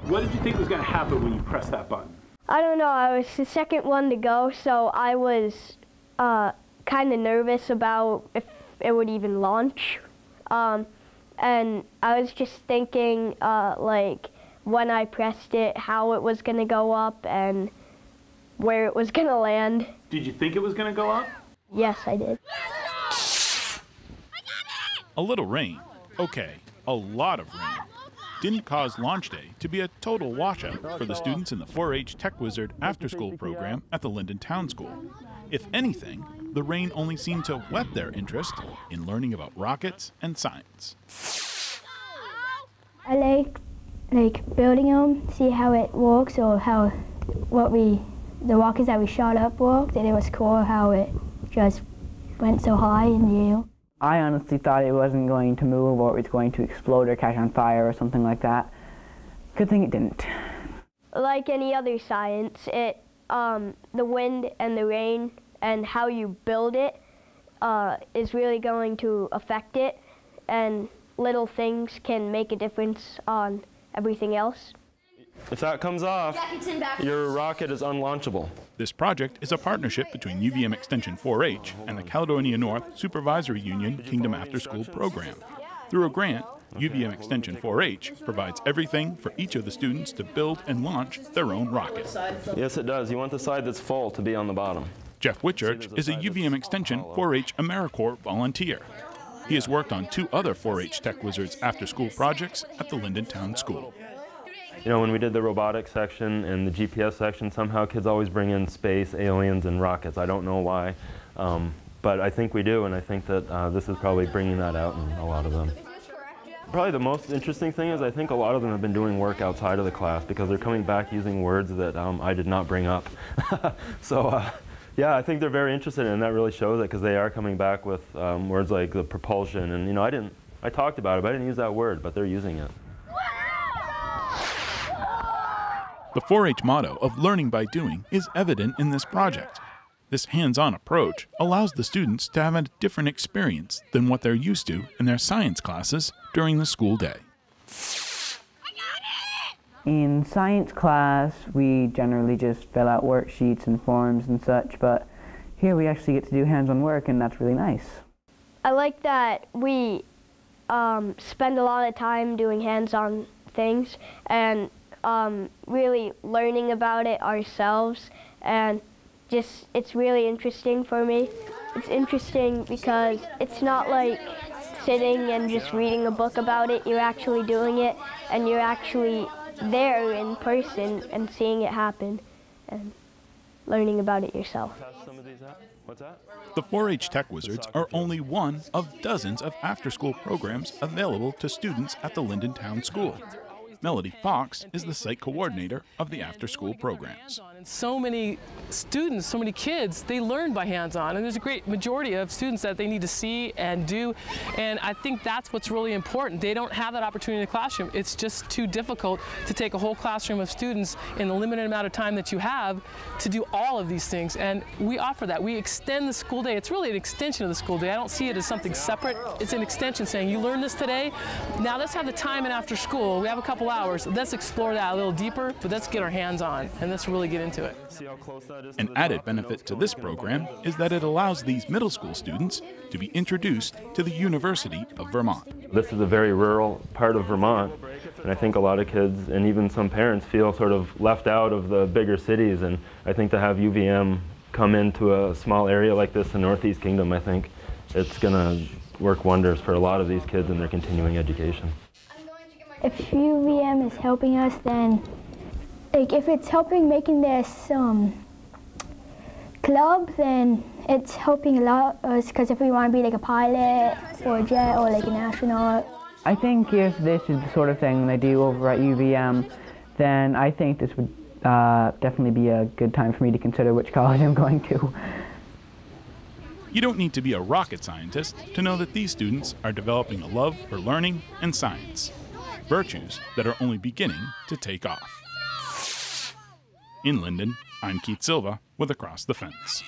What did you think was going to happen when you pressed that button? I don't know, I was the second one to go, so I was kind of nervous about if it would even launch. And I was just thinking, like, when I pressed it, how it was going to go up and where it was going to land. Did you think it was going to go up? Yes, I did. A little rain, okay, a lot of rain, didn't cause launch day to be a total washout for the students in the 4-H Tech Wizard after-school program at the Linden Town School. If anything, the rain only seemed to whet their interest in learning about rockets and science. I like building them, see how it works, or how the rockets that we shot up worked, and it was cool how it just went so high in the air. I honestly thought it wasn't going to move, or it was going to explode or catch on fire or something like that. Good thing it didn't. Like any other science, the wind and the rain and how you build it is really going to affect it, and little things can make a difference on everything else. If that comes off, your rocket is unlaunchable. This project is a partnership between UVM Extension 4-H and the Caledonia North Supervisory Union Kingdom After School program. Through a grant, UVM Extension 4-H provides everything for each of the students to build and launch their own rocket. Yes, it does. You want the side that's full to be on the bottom. Jeff Whitchurch is a UVM Extension 4-H AmeriCorps volunteer. He has worked on 2 other 4-H Tech Wizards after-school projects at the Linden Town School. You know, when we did the robotics section and the GPS section, somehow kids always bring in space, aliens, and rockets. I don't know why, but I think we do, and I think that this is probably bringing that out in a lot of them. Probably the most interesting thing is I think a lot of them have been doing work outside of the class because they're coming back using words that I did not bring up. So, yeah, I think they're very interested in it, and that really shows it because they are coming back with words like the propulsion, and you know, I talked about it, but I didn't use that word, but they're using it. The 4-H motto of learning by doing is evident in this project. This hands-on approach allows the students to have a different experience than what they're used to in their science classes during the school day. In science class, we generally just fill out worksheets and forms and such, but here we actually get to do hands-on work, and that's really nice. I like that we spend a lot of time doing hands-on things and really learning about it ourselves, and just it's really interesting for me. It's interesting because it's not like sitting and just reading a book about it. You're actually doing it, and you're actually there in person and seeing it happen and learning about it yourself. The 4-H Tech Wizards are only one of dozens of after-school programs available to students at the Linden Town School. Melody Fox is the site coordinator of the after-school programs. So many students, so many kids, they learn by hands-on, and there's a great majority of students that they need to see and do, and I think that's what's really important. They don't have that opportunity in the classroom. It's just too difficult to take a whole classroom of students in the limited amount of time that you have to do all of these things, and we offer that. We extend the school day. It's really an extension of the school day. I don't see it as something separate. It's an extension saying, you learned this today, now let's have the time in after school. We have a couple hours. Let's explore that a little deeper, but let's get our hands on and let's really get into it. An added benefit to this program is that it allows these middle school students to be introduced to the University of Vermont. This is a very rural part of Vermont, and I think a lot of kids and even some parents feel sort of left out of the bigger cities, and I think to have UVM come into a small area like this in Northeast Kingdom, I think it's going to work wonders for a lot of these kids in their continuing education. If UVM is helping us, then if it's helping making this club, then it's helping a lot us, because if we want to be like a pilot or a jet or like an astronaut. I think if this is the sort of thing they do over at UVM, then I think this would definitely be a good time for me to consider which college I'm going to. You don't need to be a rocket scientist to know that these students are developing a love for learning and science, virtues that are only beginning to take off. In Linden, I'm Keith Silva with Across the Fence.